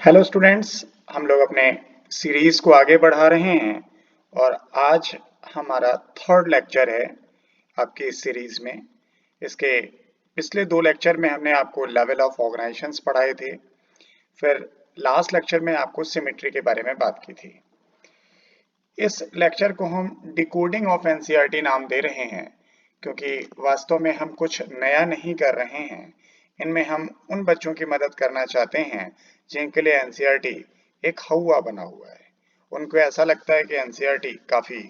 Hello students, हम लोग अपने सीरीज को आगे बढ़ा रहे हैं और आज हमारा थर्ड लेक्चर है आपकी इस सीरीज में। इसके पिछले दो लेक्चर में हमने आपको लेवल ऑफ ऑर्गेनाइजेशंस पढ़ाए थे। फिर लास्ट लेक्चर में आपको सिमेट्री के बारे में बात की थी। इस लेक्चर को हम डिकोडिंग ऑफ एनसीईआरटी नाम दे रहे हैं क्योंकि वास्तव में हम कुछ नया नहीं कर रहे हैं। इनमें हम उन बच्चों की मदद करना चाहते हैं जिनके लिए एनसीईआरटी एक हौवा बना हुआ है। उनको ऐसा लगता है कि एनसीईआरटी काफी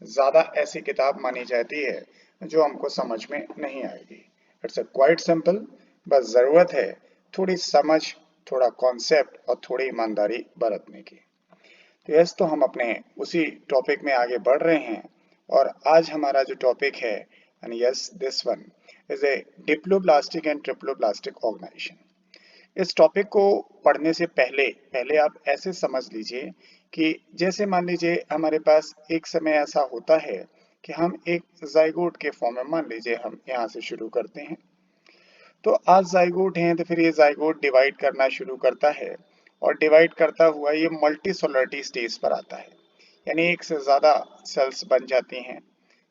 ज्यादा ऐसी किताब मानी जाती है जो हमको समझ में नहीं आएगी। इट्स अ क्वाइट सिंपल, बस जरूरत है थोड़ी समझ, थोड़ा कॉन्सेप्ट और थोड़ी ईमानदारी बरतने की। तो यस, तो हम अपने उसी टॉपिक में आगे बढ़ रहे हैं और आज हमारा जो टॉपिक है, and yes this one is a diploblastic and triploblastic organisation. इस टॉपिक को पढ़ने से पहले पहले आप ऐसे समझ लीजिए कि जैसे मान लीजिए हमारे पास एक समय ऐसा होता है कि हम एक जाइगोट के फॉर्म में, मान लीजिए हम यहाँ से शुरू करते हैं। तो आज जाइगोट हैं तो फिर ये जाइगोट डिवाइड करना शुरू करता है और डिवाइड करता हुआ ये मल्टी सोलरिटी स्टेज पर आता है, यानी एक से ज्यादा सेल्स बन जाती हैं,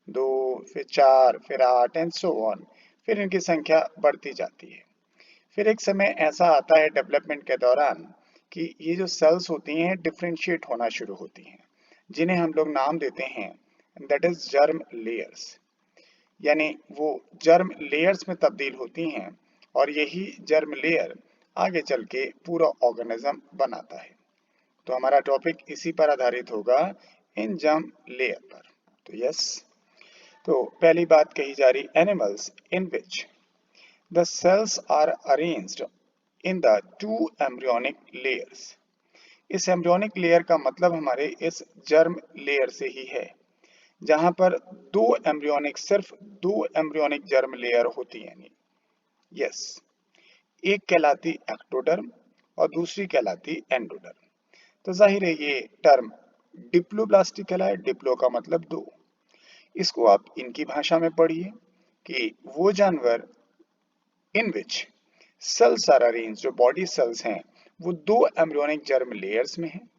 दो, फिर चार, फिर आठ एंड सो ऑन। फिर इनकी संख्या बढ़ती जाती है। फिर एक समय ऐसा आता है डेवलपमेंट के दौरान कि ये जो सेल्स होती हैं डिफरेंशिएट होना शुरू होती हैं, जिन्हें हम लोग नाम देते हैं दैट इज जर्म लेयर्स। यानी वो जर्म लेयर्स में तब्दील होती हैं और यही जर्म लेयर आगे चल के पूरा ऑर्गेनिज्म बनाता है। तो हमारा टॉपिक इसी पर आधारित होगा, इन जर्म लेयर पर। तो यस, तो पहली बात कही जा रही, animals in which the cells are arranged in the two embryonic layers. इस एम्ब्रियोनिक लेयर का मतलब हमारे इस जर्म लेयर से ही है, जहां पर सिर्फ दो एम्ब्रियोनिक जर्म लेयर होती है। यस, एक कहलाती एक्टोडर्म और दूसरी कहलाती एंडोडर्म। तो जाहिर है ये टर्म डिप्लोब्लास्टिक कहलाए। डिप्लो का मतलब दो। इसको आप इनकी भाषा में पढ़िए कि वो जानवर इन विच सेल्स आर अरेंज, जो बॉडी सेल्स हैं वो दो एम्ब्रियोनिक जर्म लेयर्स में हैं।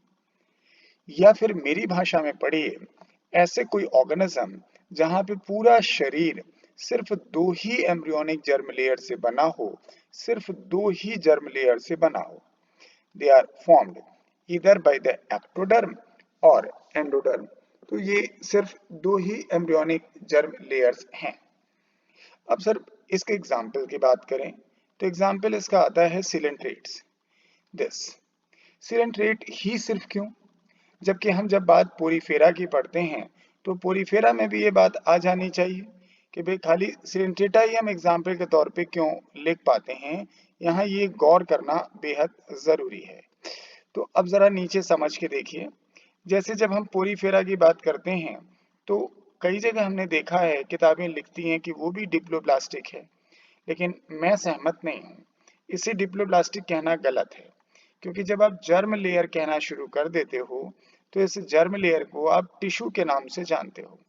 या फिर मेरी भाषा में पढ़िए, ऐसे कोई ऑर्गेनिज्म जहां पे पूरा शरीर सिर्फ दो ही एम्ब्रियोनिक जर्म लेयर से बना हो, सिर्फ दो ही जर्म लेयर से बना हो। They are formed either by the ectoderm और एंडोडर्म। तो ये सिर्फ दो ही एम्ब्रियोनिक जर्म लेयर्स हैं। अब सर, इसके एग्जाम्पल की बात करें तो एग्जाम्पल इसका आता है सिलेंट्रेट्स। दिस सिलेंट्रेट ही सिर्फ क्यों, जबकि हम जब बात पोरीफेरा की पढ़ते हैं तो पोरीफेरा में भी ये बात आ जानी चाहिए कि भाई खाली सिलेंट्रेटा ही हम एग्जाम्पल के तौर पे क्यों लिख पाते हैं। यहाँ ये गौर करना बेहद जरूरी है। तो अब जरा नीचे समझ के देखिए, जैसे जब हम पोरीफेरा की बात करते हैं तो कई जगह हमने देखा है किताबें लिखती हैं कि वो भी डिप्लोब्लास्टिक है, लेकिन मैं सहमत नहीं हूँ। इसे डिप्लोब्लास्टिक कहना गलत है, क्योंकि जब आप जर्म लेयर कहना शुरू कर देते हो तो इस जर्म लेयर को आप टिश्यू के नाम से जानते हो।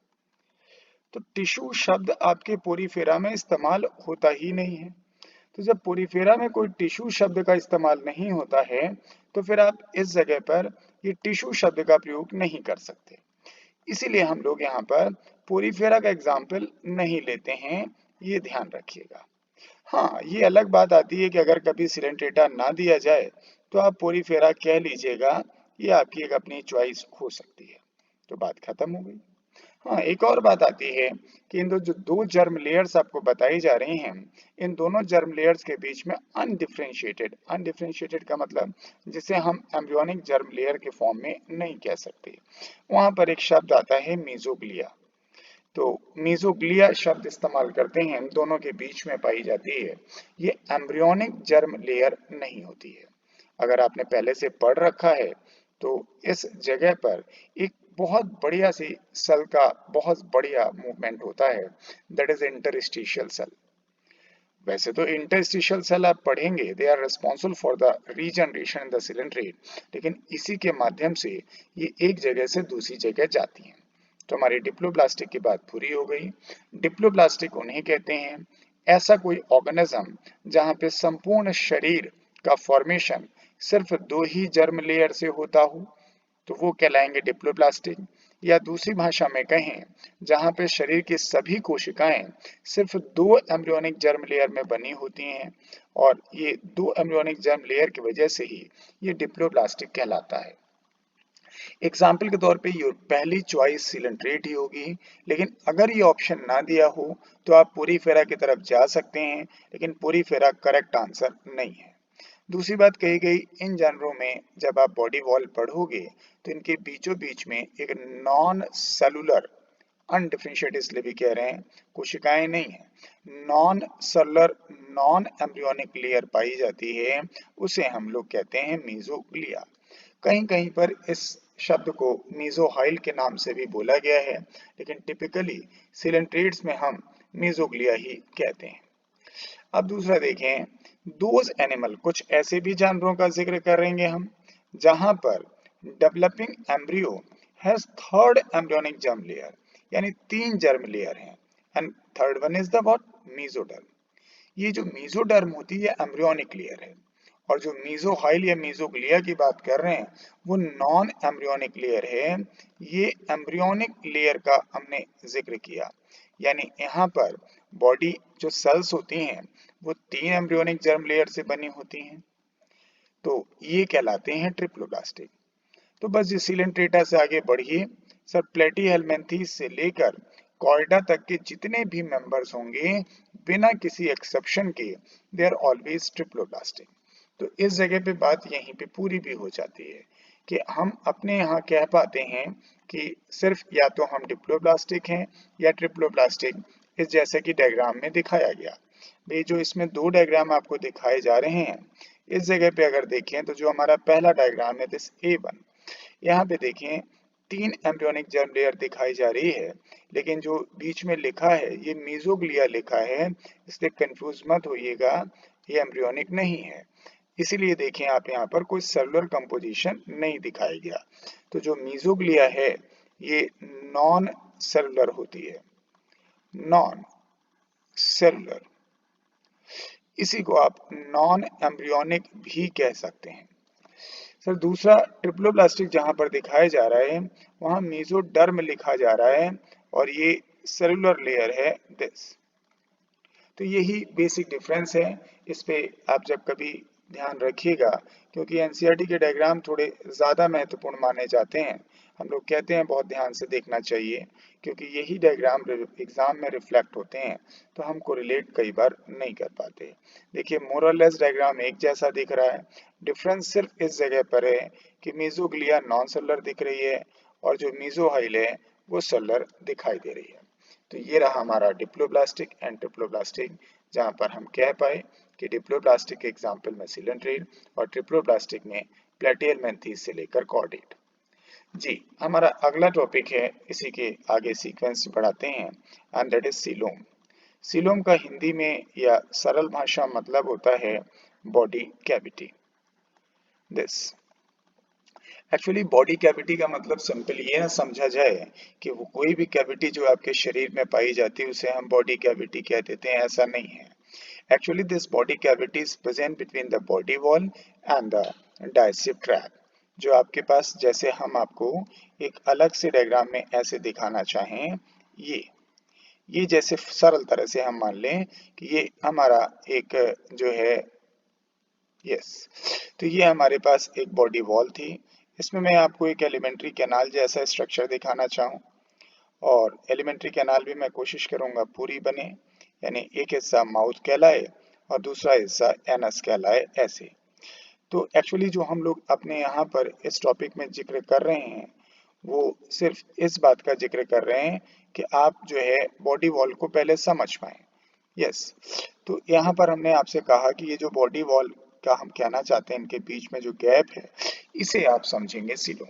तो टिश्यू शब्द आपके पोरीफेरा में इस्तेमाल होता ही नहीं है। तो जब पोरीफेरा में कोई टिश्यू शब्द का इस्तेमाल नहीं होता है तो फिर आप इस जगह पर ये टिश्यू शब्द का प्रयोग नहीं कर सकते। इसीलिए हम लोग यहाँ पर पोरीफेरा का एग्जाम्पल नहीं लेते हैं, ये ध्यान रखिएगा। हाँ, ये अलग बात आती है कि अगर कभी सिलेंट्रेटा ना दिया जाए तो आप पोरीफेरा कह लीजिएगा, ये आपकी एक अपनी चॉइस हो सकती है। तो बात खत्म हो गई। हाँ, एक और बात आती है कि इन जो दो जर्म लेयर्स आपको बताई जा रही हैं, इन दोनों जर्म लेयर्स के बीच में अनडिफरेंशिएटेड का मतलब जिसे हम एम्ब्रियोनिक जर्म लेयर के फॉर्म में नहीं कह सकते, वहां पर एक शब्द आता है मीजोग्लिया। तो मीजोग्लिया शब्द इस्तेमाल करते हैं, दोनों के बीच में पाई जाती है। ये एम्ब्रियोनिक जर्म लेयर नहीं होती है। अगर आपने पहले से पढ़ रखा है तो इस जगह पर एक बहुत बढ़िया सी सेल का बहुत बढ़िया मूवमेंट होता है, दैट इज इंटरस्टिशियल सेल। वैसे तो इंटरस्टिशियल सेल आप पढ़ेंगे, they are responsible for the regeneration in the cylindrate, लेकिन इसी के माध्यम से ये एक जगह से दूसरी जगह जाती हैं। तो हमारी डिप्लोब्लास्टिक की बात पूरी हो गई। डिप्लोब्लास्टिक उन्हें कहते हैं ऐसा कोई ऑर्गेनिज्म जहां पे संपूर्ण शरीर का फॉर्मेशन सिर्फ दो ही जर्म लेयर से होता हो तो वो कहलाएंगे डिप्लोब्लास्टिक। या दूसरी भाषा में कहें, जहां पे शरीर की सभी कोशिकाएं सिर्फ दो एम्ब्रियोनिक जर्म लेयर में बनी होती हैं और ये दो एम्ब्रियोनिक जर्म लेयर की वजह से ही ये डिप्लोब्लास्टिक कहलाता है। एग्जाम्पल के तौर पे ये पहली चॉइस सिलेंट्रेट ही होगी, लेकिन अगर ये ऑप्शन ना दिया हो तो आप पूरी फेरा की तरफ जा सकते हैं, लेकिन पूरी फेरा करेक्ट आंसर नहीं है। दूसरी बात कही गई, इन जानवरों में जब आप बॉडी वॉल पढ़ोगे तो इनके बीचों बीच में एक नॉन सेलुलर, अनडिफरेंशिएटेड इसलिए भी कह रहे हैं, कोशिकाएं नहीं है, non cellular non embryonic layer पाई जाती है, उसे हम लोग कहते हैं मीजोग्लिया। कहीं कहीं पर इस शब्द को मीजोहाइल के नाम से भी बोला गया है, लेकिन टिपिकली सिलेंट्रेट्स में हम मीजोग्लिया ही कहते हैं। अब दूसरा देखें, दोज एनिमल, कुछ ऐसे भी जानवरों का जिक्र करेंगे हम जहां पर developing embryo has third embryonic germ layer, यानी तीन जर्म लेयर हैं, and third one is the what, mesoderm. ये जो मीजोडर्म होती है एम्ब्रियोनिक लेयर है, और जो मीजोहाइल या मीजोग्लिया की बात कर रहे हैं वो नॉन एम्ब्रियोनिक लेयर है। ये एम्ब्रियोनिक लेयर का हमने जिक्र किया, यानी यहाँ पर बॉडी जो सेल्स होती हैं वो तीन एम्ब्रियोनिक जर्म लेयर से बनी होती हैं, तो ये कहलाते हैं ट्रिप्लोब्लास्टिक। तो बस ये सिलेंट्रेटा से आगे बढ़िए, सर प्लेटीहेल्मिन्थेस से लेकर कॉर्डा तक के जितने भी मेंबर्स होंगे बिना किसी एक्सेप्शन के दे आर ऑलवेज ट्रिप्लोब्लास्टिक। तो इस जगह पे बात यहीं पे पूरी भी हो जाती है कि हम अपने यहाँ कह पाते हैं कि सिर्फ या तो हम डिप्लोब्लास्टिक हैं या ट्रिप्लोब्लास्टिक, इस जैसे कि डायग्राम में दिखाया गया। ये जो इसमें दो डायग्राम आपको दिखाए जा रहे हैं, इस जगह पे अगर देखें तो जो हमारा पहला डायग्राम है दिस A1, यहाँ पे देखें तीन एम्ब्रियोनिक जर्म लेयर दिखाई जा रही है, लेकिन जो बीच में लिखा है ये मीजोग्लिया लिखा है, इसलिए कंफ्यूज मत होइएगा, ये एम्ब्रियोनिक नहीं है। इसीलिए देखें आप यहाँ पर कोई सेलुलर कंपोजिशन नहीं दिखाया गया। तो जो मीजोग्लिया है ये नॉन सेलुलर होती है, नॉन सेलुलर, इसी को आप नॉन एम्ब्रियोनिक भी कह सकते हैं। सर दूसरा ट्रिप्लोब्लास्टिक जहां पर दिखाया जा रहा है वहां मीजोडर्म लिखा जा रहा है और ये सेलुलर लेयर है दिस। तो यही बेसिक डिफरेंस है, इस पे आप जब कभी ध्यान रखिएगा, क्योंकि एनसीईआरटी के डायग्राम थोड़े ज़्यादा महत्वपूर्ण माने जाते हैं। हम लोग कहते हैं बहुत ध्यान से देखना चाहिए, क्योंकि यही डायग्राम एग्जाम में रिफ्लेक्ट होते हैं, तो हमको रिलेट कई बार नहीं कर पाते। देखिए मोर और लेस डायग्राम एक जैसा दिख रहा है, डिफरेंस सिर्फ इस जगह पर है कि मीजोग्लिया नॉन सेलुलर दिख रही है और जो मीजोहाइल है वो सेलुलर दिखाई दे रही है। तो ये रहा हमारा डिप्लोब्लास्टिक एंड ट्रिप्लोब्लास्टिक, जहां पर हम कह पाए कि डिप्लोब्लास्टिक के एग्जाम्पल में सिलेंट्रेट और ट्रिप्लोब्लास्टिक में प्लेटिहेल्मिन्थेस से लेकर कॉर्डेट। जी, हमारा अगला टॉपिक है, इसी के आगे सीक्वेंस बढ़ाते हैं, and that is coelom. Coelom का हिंदी में या सरल भाषा मतलब होता है body cavity this. Actually body cavity का मतलब सिंपल ये ना समझा जाए कि वो कोई भी कैविटी जो आपके शरीर में पाई जाती है उसे हम बॉडी कैविटी कह देते हैं, ऐसा नहीं है। Actually this body cavity is present between the body wall and the digestive tract. जो आपके पास, जैसे हम आपको एक अलग से डायग्राम में ऐसे दिखाना चाहें, ये जैसे सरल तरह से हम मान लें कि ये हमारा एक जो है तो ये हमारे पास एक बॉडी वॉल थी, इसमें मैं आपको एक एलिमेंट्री कैनाल जैसा स्ट्रक्चर दिखाना चाहूँ, और एलिमेंट्री कैनाल भी मैं कोशिश करूंगा पूरी बने, यानी एक हिस्सा माउथ कहलाए और दूसरा हिस्सा एनस कहलाए, ऐसे। तो एक्चुअली जो हम लोग अपने यहाँ पर इस टॉपिक में जिक्र कर रहे हैं वो सिर्फ इस बात का जिक्र कर रहे हैं कि आप जो है बॉडी वॉल को पहले समझ पाएं। तो यहाँ पर हमने आपसे कहा कि ये जो बॉडी वॉल का हम कहना चाहते हैं, इनके बीच में जो गैप है इसे आप समझेंगे सीलोम।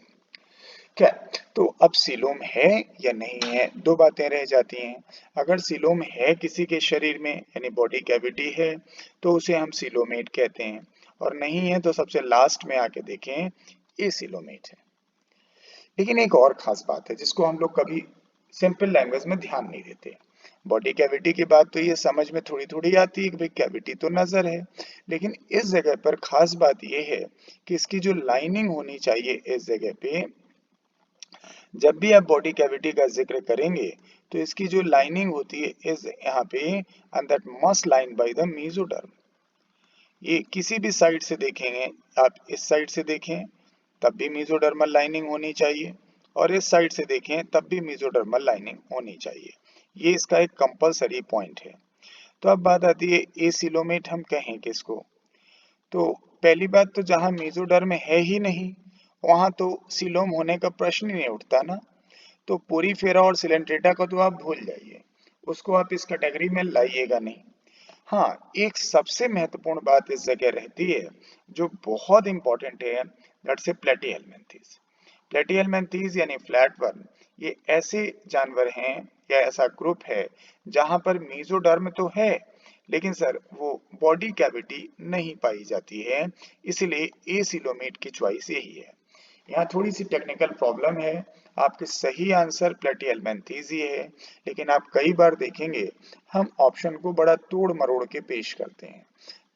क्या, तो अब सीलोम है या नहीं है, दो बातें रह जाती हैं। अगर सीलोम है किसी के शरीर में यानी बॉडी कैविटी है तो उसे हम सीलोमेट कहते हैं, और नहीं है तो सबसे लास्ट में आके देखें ये सीलोमेट है। लेकिन एक और खास बात है जिसको हम लोग कभी सिंपल लैंग्वेज में ध्यान नहीं देते, बॉडी कैविटी की बात तो ये समझ में थोड़ी थोड़ी आती है कि भाई कैविटी तो नजर है, लेकिन इस जगह पर खास बात ये है कि इसकी जो लाइनिंग होनी चाहिए इस जगह पे, जब भी आप बॉडी कैविटी का जिक्र करेंगे तो इसकी जो लाइनिंग होती है इस यहाँ पे, and that must line by the mesoderm. ये किसी भी साइड से देखेंगे, आप इस साइड से देखें तब भी मेसोडर्मल लाइनिंग होनी चाहिए, और इस साइड से देखें तब भी मेसोडर्मल लाइनिंग होनी चाहिए। ये इसका एक कंपलसरी पॉइंट है। तो अब बात आती है एसिलोमेट हम कहें किसको। तो पहली बात तो जहां मेसोडर्म है ही नहीं वहां तो सीलोम होने का प्रश्न ही नहीं उठता ना। तो पोरीफेरा और सिलेंट्रेटा को तो आप भूल जाइए, उसको आप इस कैटेगरी में लाइएगा नहीं। हाँ, एक सबसे महत्वपूर्ण बात इस जगह रहती है जो बहुत इंपॉर्टेंट है, दैट्स ए प्लेटीहेल्मिन्थेस। प्लेटीहेल्मिन्थेस यानी फ्लैटवर्म, ये ऐसे जानवर हैं या ऐसा ग्रुप है जहां पर मेसोडर्म तो है लेकिन सर वो बॉडी कैविटी नहीं पाई जाती है, इसलिए एसिलोमेट की चॉइस यही है। यहाँ थोड़ी सी टेक्निकल प्रॉब्लम है, आपके सही आंसर प्लेटीहेल्मिन्थेस ही है, लेकिन आप कई बार देखेंगे हम ऑप्शन को बड़ा तोड़ मरोड़ के पेश करते हैं।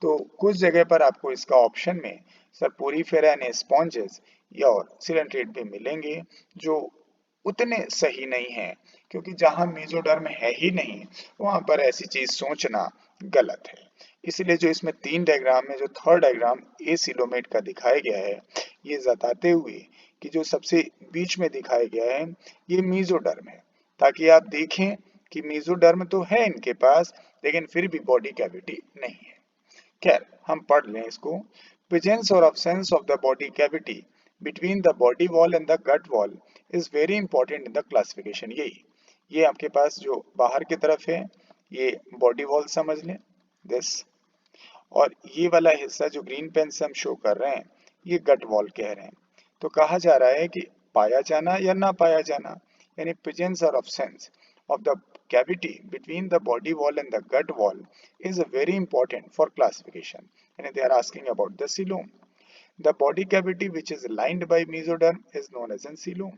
तो कुछ जगह पर आपको इसका ऑप्शन में सर पोरीफेरा एंड स्पॉन्जेस या और सिलेंट्रेट भी मिलेंगे जो उतने सही नहीं है, क्योंकि जहां मेसोडर्म है ही नहीं वहां पर ऐसी चीज सोचना गलत है। इसलिए जो इसमें 3 डायग्राम में जो थर्ड डायग्राम एसिलोमेट का दिखाया गया है, ये जताते हुए कि जो सबसे बीच में दिखाया गया है ये मेसोडर्म है, ताकि आप देखें कि मेसोडर्म तो है इनके पास लेकिन फिर भी बॉडी कैविटी नहीं है। खैर हम पढ़ लें इसको। प्रेजेंस और absence of the body cavity between the body wall and the gut wall is very important in the classification। यही ये आपके पास जो बाहर की तरफ है ये बॉडी वॉल समझ लें दिस, और ये वाला हिस्सा जो ग्रीन पेन से हम शो कर रहे हैं ये गट वॉल कह रहे हैं। तो कहा जा रहा है कि पाया जाना या ना पाया जाना, यानी प्रेजेंस और absence of the cavity between the body wall and the gut wall is very important for classification, and they are asking about the coelom. The body cavity which is lined by mesoderm is known as an coelom।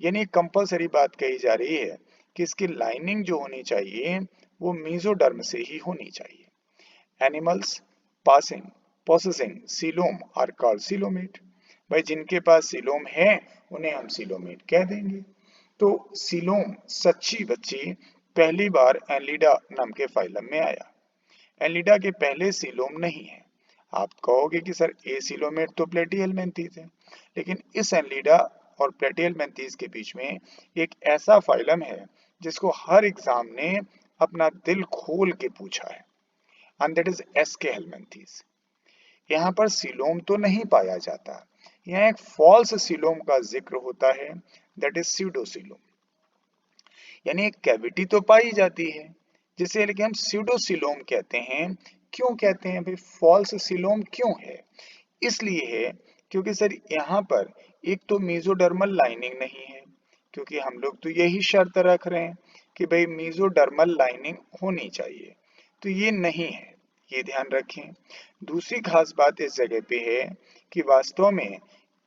यानी compulsory बात कही जा रही है कि इसकी lining जो होनी चाहिए वो मेसोडर्म से ही होनी चाहिए। Animals passing possessing coelom are called coelomate। भाई जिनके पास सीलोम है उन्हें हम सीलोमेट कह देंगे। तो सीलोम सच्ची बच्ची पहली बार एनलिडा नाम के फाइलम में आया। एनलिडा के पहले सीलोम नहीं है। आप कहोगे कि सर एसिलोमेट तो प्लेटीहेल्मिन्थेस है, लेकिन इस एनलिडा और प्लेटीहेल्मिन्थेस के बीच में एक ऐसा फाइलम है जिसको हर एग्जाम ने अपना दिल खोल के पूछा है, and that is एस्केहेल्मिन्थेस। यहाँ पर सीलोम तो नहीं पाया जाता, यहाँ एक फॉल्स सीलोम का जिक्र होता है, दैट इज स्यूडोसीलोम। यानी एक कैविटी तो पाई जाती है जिसे लेकिन हम स्यूडोसीलोम कहते हैं। क्यों कहते हैं भाई फॉल्स सीलोम क्यों है? इसलिए है क्योंकि सर यहाँ पर एक तो मेसोडर्मल लाइनिंग नहीं है, क्योंकि हम लोग तो यही शर्त रख रहे हैं कि भाई मेसोडर्मल लाइनिंग होनी चाहिए, तो ये नहीं है, ये ध्यान रखें। दूसरी खास बात इस जगह पे है कि वास्तव में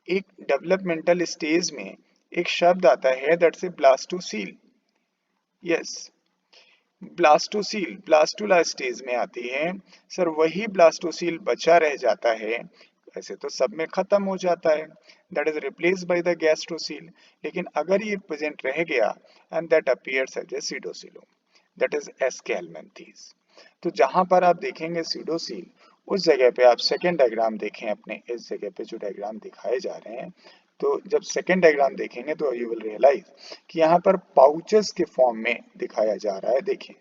एक डेवलपमेंटल स्टेज में एक शब्द आता है that's a blastocoel. Yes, blastocoel blastula stage में आती है। सर वही ब्लास्टोसील बचा रह जाता है, ऐसे तो सब में खत्म हो जाता है, that is replaced by the gastrocoel, लेकिन अगर ये प्रेजेंट रह गया and that appears as a pseudocoelom, that is Aschelminthes. तो जहां पर आप देखेंगे सीडोसील उस जगह पे आप सेकेंड डायग्राम देखें अपने इस जगह पे जो डायग्राम दिखाए जा रहे हैं, तो जब सेकेंड डायग्राम देखेंगे तो यू विल रियलाइज कि यहाँ पर पाउचेस के फॉर्म में दिखाया जा रहा है। देखें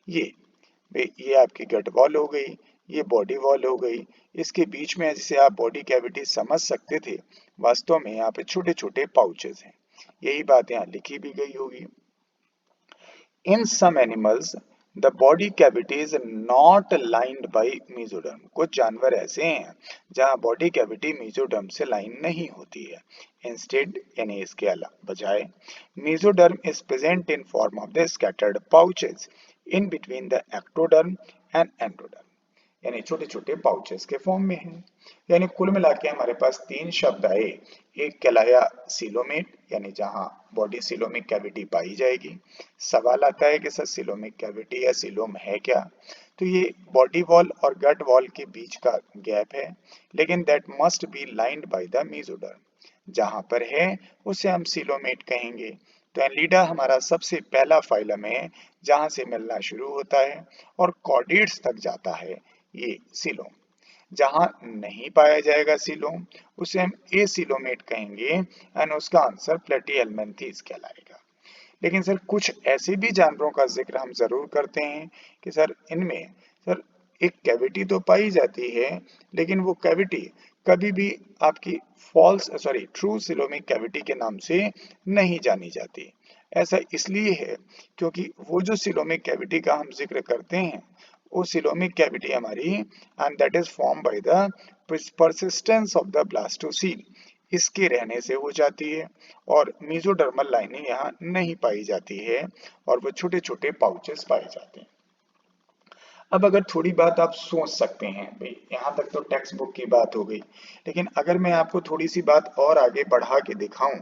ये आपकी गट वॉल हो गई, ये बॉडी वॉल हो गई, इसके बीच में जिसे आप बॉडी कैविटी समझ सकते थे वास्तव में यहाँ पे छोटे छोटे पाउचेस हैं। यही बात यहाँ लिखी भी गई होगी। In some animals the body cavity is not lined by mesoderm. कुछ जानवर ऐसे हैं जहां बॉडी कैविटी मेसोडर्म से लाइन नहीं होती है। इंस्टेड यानी इसके बजाय mesoderm is present in form of the scattered pouches in between the ectoderm and endoderm. यानी छोटे छोटे पाउचेस के फॉर्म में है। यानी कुल मिला के हमारे पास तीन शब्द आए। एक कहलाया सीलोमेट, यानी जहां बॉडी सीलोमिक कैविटी पाई जाएगी। सवाल आता है कि सर सीलोमिक कैविटी या सीलोम है क्या? तो ये बॉडी वॉल और गट वॉल के बीच का गैप है, लेकिन that must be lined by the mesoderm. जहां पर है उसे हम सीलोमेट कहेंगे। तो एनलीडा हमारा सबसे पहला फाइलम है जहां से मिलना शुरू होता है और कॉर्डेट्स तक जाता है ये सीलोम। जहां नहीं पाया जाएगा सीलोम उसे हम एसीलोमेट कहेंगे एंड उसका आंसर प्लेटीहेल्मिन्थेस कहलाएगा। लेकिन सर कुछ ऐसे भी जानवरों का जिक्र हम जरूर करते हैं कि सर इनमें सर एक कैविटी तो पाई जाती है, लेकिन वो कैविटी कभी भी आपकी ट्रू सिलोमिक कैविटी के नाम से नहीं जानी जाती। ऐसा इसलिए है क्योंकि वो जो सिलोमिक कैविटी का हम जिक्र करते हैं वो सिलोमिक कैविटी हमारी and that is form by the persistence of the blastocoel, इसके रहने से हो जाती है और मेसोडर्मल लाइनिंग यहाँ नहीं पाई जाती है और वो छोटे छोटे पाउचेस पाए जाते हैं। अब अगर थोड़ी बात आप सोच सकते हैं भाई, यहाँ तक तो टेक्स्ट बुक की बात हो गई, लेकिन अगर मैं आपको थोड़ी सी बात और आगे बढ़ा के दिखाऊं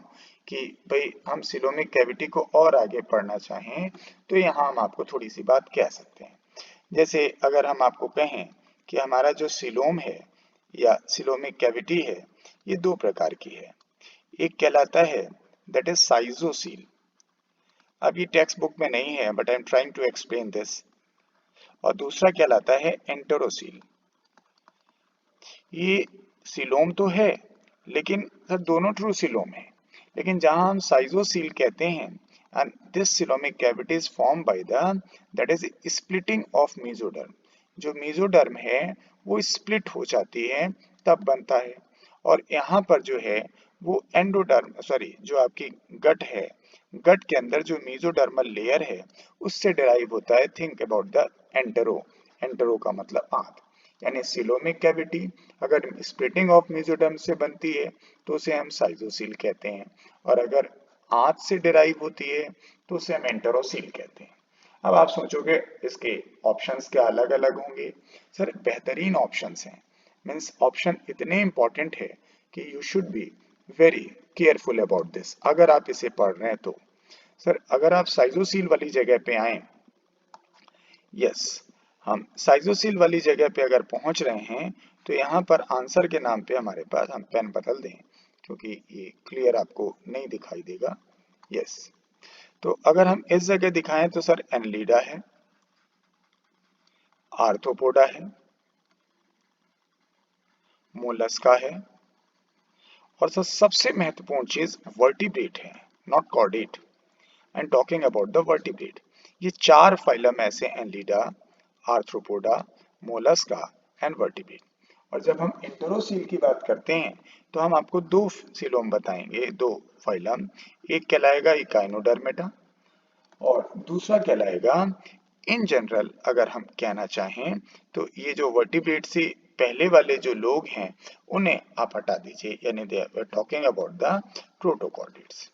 कि भाई हम सिलोमिक कैविटी को और आगे पढ़ना चाहें तो यहाँ हम आपको थोड़ी सी बात कह सकते हैं। जैसे अगर हम आपको कहें कि हमारा जो सिलोम है या सिलोमिक कैविटी है ये दो प्रकार की है। एक कहलाता है दैट इज साइजोसील। अब ये टेक्स्ट बुक में नहीं है but I am trying to explain this. और दूसरा कहलाता है एंटेरोसील। ये सिलोम तो है लेकिन सर दोनों ट्रू सिलोम है, लेकिन जहां हम साइजोसील कहते हैं and this coelomic cavity is form by the that is splitting of mesoderm. जो मेसोडर्म है वो स्प्लिट हो जाती है तब बनता है। और यहाँ पर जो है वो एंडोडर्म जो आपकी गट है, गट के अंदर जो मेसोडर्मल लेयर है उससे डिराइव होता है। Think about the entero, entero का मतलब आंत। यानी सिलोमिक कैविटी अगर स्प्लिटिंग ऑफ मेसोडर्म से बनती है तो उसे हम साइजोसील कहते हैं, और अगर आंत से डिराइव होती है तो उसे हम एंटेरोसील कहते हैं। अब आप सोचोगे इसके ऑप्शंस क्या अलग अलग होंगे? सर बेहतरीन ऑप्शंस हैं। मीन्स ऑप्शन इतने इंपॉर्टेंट है कि you should be very careful about this अगर आप इसे पढ़ रहे हैं तो। सर अगर आप साइजोसील वाली जगह पे आए, यस हम साइजोसील वाली जगह पे अगर पहुंच रहे हैं तो यहाँ पर आंसर के नाम पे हमारे पास, हम पेन बदल दें क्योंकि ये क्लियर आपको नहीं दिखाई देगा। यस, तो अगर हम इस जगह दिखाएं तो सर एनलीडा है, आर्थ्रोपोडा है, मोलस्का है, और सर सबसे महत्वपूर्ण चीज वर्टिब्रेट है, not chordate. And talking about the vertebrate, ये चार फाइलम ऐसे Annelida, arthropoda, Mollusca and vertebrate. और जब हम इंटेरोसील की बात करते हैं तो हम आपको दो सीलोम बताएंगे, दो फाइलम। एक कहलाएगा इकाइनोडर्मेटा और दूसरा कहलाएगा, इन जनरल अगर हम कहना चाहें तो ये जो वर्टिब्रेट से पहले वाले जो लोग हैं उन्हें आप हटा दीजिए, यानी they are talking about the protochordates.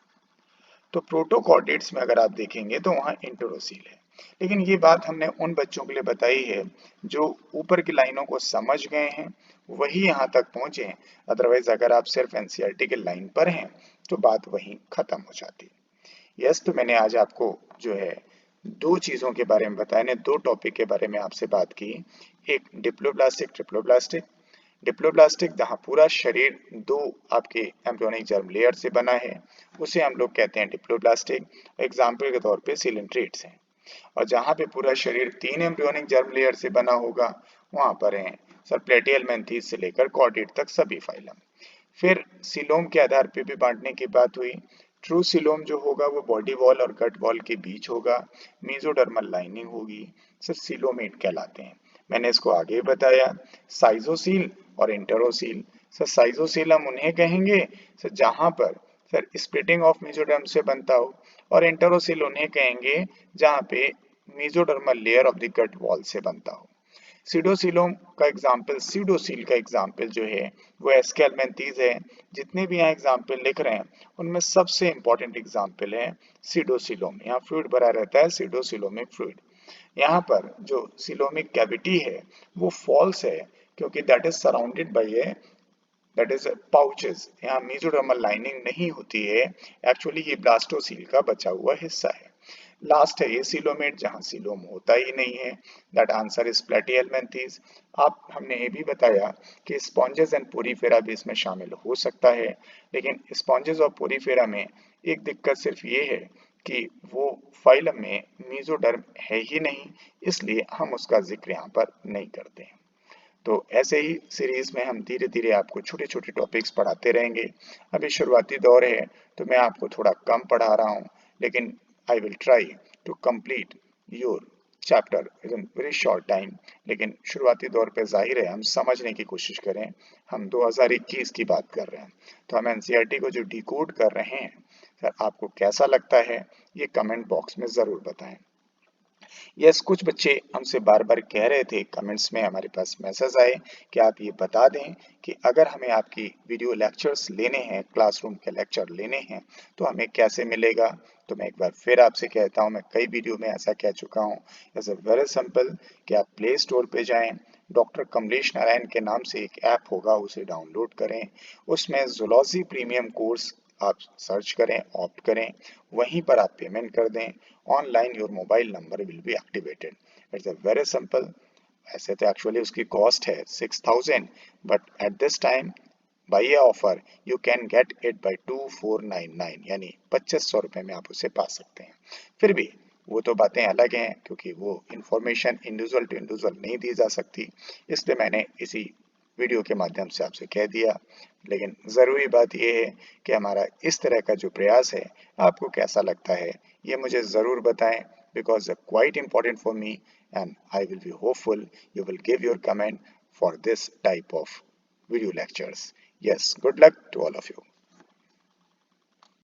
तो प्रोटोकॉर्डेट्स में अगर आप देखेंगे तो वहां इंटेरोसील है। लेकिन ये बात हमने उन बच्चों के लिए बताई है जो ऊपर की लाइनों को समझ गए हैं, वही यहाँ तक पहुंचे हैं। अदरवाइज अगर आप सिर्फ एनसीईआरटी के लाइन पर हैं तो बात वहीं खत्म हो जाती है। यस, तो मैंने आज आपको जो है दो चीजों के बारे में बताया, ने दो टॉपिक के बारे में आपसे बात की। एक डिप्लोब्लास्टिक ट्रिप्लोब्लास्टिक। डिप्लोब्लास्टिक जहां पूरा शरीर दो आपके एम्ब्रियोनिक जर्म लेयर से बना है उसे हम लोग कहते हैं डिप्लोब्लास्टिक। एग्जाम्पल के तौर पे सिलेंट्रेट्स हैं। और जहां पे पूरा शरीर तीन एम्ब्रियोनिक जर्म लेयर से बना होगा वहां पर हैं सर प्लेटिहेल्मिन्थेस से लेकर कॉर्डेट तक सभी फाइलम। फिर सिलोम के आधार पे भी बांटने की बात हुई। ट्रू सिलोम जो होगा वो बॉडी वॉल और गट वॉल के बीच होगा, मेसोडर्मल लाइनिंग होगी, सर सिलोमेट कहलाते हैं। मैंने इसको आगे बताया, साइजोसील और इंटेरोसील। सर साइजोसील हम उन्हें कहेंगे सर जहां पर सर स्प्लिटिंग ऑफ मेसोडर्म से बनता हो, और इंटेरोसील उन्हें कहेंगे जहां पे mesodermal layer of the gut wall से बनता हो। सीडोसिलोम का एग्जाम्पल, सीडोसील का एग्जाम्पल जो है वो एस्केल्मेंथीज है। जितने भी यहाँ एग्जाम्पल लिख रहे हैं उनमें सबसे इंपॉर्टेंट एग्जाम्पल है सीडोसिलोम। यहाँ फ्लूइड भरा रहता है सीडोसिलोमिक फ्लूइड। यहाँ पर जो सिलोमिक कैविटी है वो फॉल्स है, क्योंकि that is surrounded by A that is pouches. यहाँ मेसोडर्मल लाइनिंग नहीं होती है, एक्चुअली ये ब्लास्टोसील का बचा हुआ हिस्सा है। लास्ट है ये सीलोमेट, जहां सीलोम होता ही नहीं है। That answer is Platyhelminthes. आप हमने ये भी बताया कि स्पॉन्जेस एंड पोरीफेरा भी इसमें शामिल हो सकता है, लेकिन स्पॉन्जेस और पोरीफेरा में एक दिक्कत सिर्फ ये है कि वो फाइलम में मेसोडर्म है ही नहीं, इसलिए हम उसका जिक्र यहाँ पर नहीं करते हैं। तो ऐसे ही सीरीज में हम धीरे धीरे आपको छोटे छोटे टॉपिक्स पढ़ाते रहेंगे। अभी शुरुआती दौर है तो मैं आपको थोड़ा कम पढ़ा रहा हूँ, लेकिन I will try to complete your chapter in very short time. लेकिन शुरुआती दौर पे जाहिर है हम समझने की कोशिश करें। हम 2021 की बात कर रहे हैं, तो हम एनसीईआरटी को जो डिकोड कर रहे हैं, सर आपको कैसा लगता है ये कमेंट बॉक्स में ज़रूर बताएं। यस, कुछ बच्चे हमसे बार बार कह रहे थे, कमेंट्स में हमारे पास मैसेज आए कि आप ये बता दें कि अगर हमें आपकी वीडियो लेक्चर्स लेने हैं, क्लासरूम के लेक्चर लेने हैं, तो हमें कैसे मिलेगा। तो मैं एक बार फिर आपसे कहता हूँ, मैं कई वीडियो में ऐसा कह चुका हूँ, इट्स वेरी सिंपल कि आप प्ले स्टोर पे जाएं, डॉक्टर कमलेश नारायण के नाम से एक ऐप होगा, उसे डाउनलोड करें। उसमें जूलॉजी प्रीमियम कोर्स आप सर्च करें, ऑप्ट करें, वहीं पर आप पेमेंट कर दें। Online your mobile number will be activated. It's a very simple. ऐसे तो एक्चुअली उसकी कॉस्ट है 6000, but at this time by A offer you can get it by 2499, यानी 2500 रुपये में आप उसे पा सकते हैं। फिर भी वो तो बातें अलग हैं, क्योंकि वो इंफॉर्मेशन इंडिविजुअल टू इंडिविजुअल नहीं दी जा सकती, इसलिए मैंने इसी वीडियो के माध्यम से आपसे कह दिया। लेकिन ज़रूरी बात यह है कि हमारा इस तरह का जो प्रयास है आपको कैसा लगता है ये मुझे ज़रूर बताएं, because quite important for me, and I will be hopeful you will give your comment for this type of video lectures. Yes, good luck to all of you.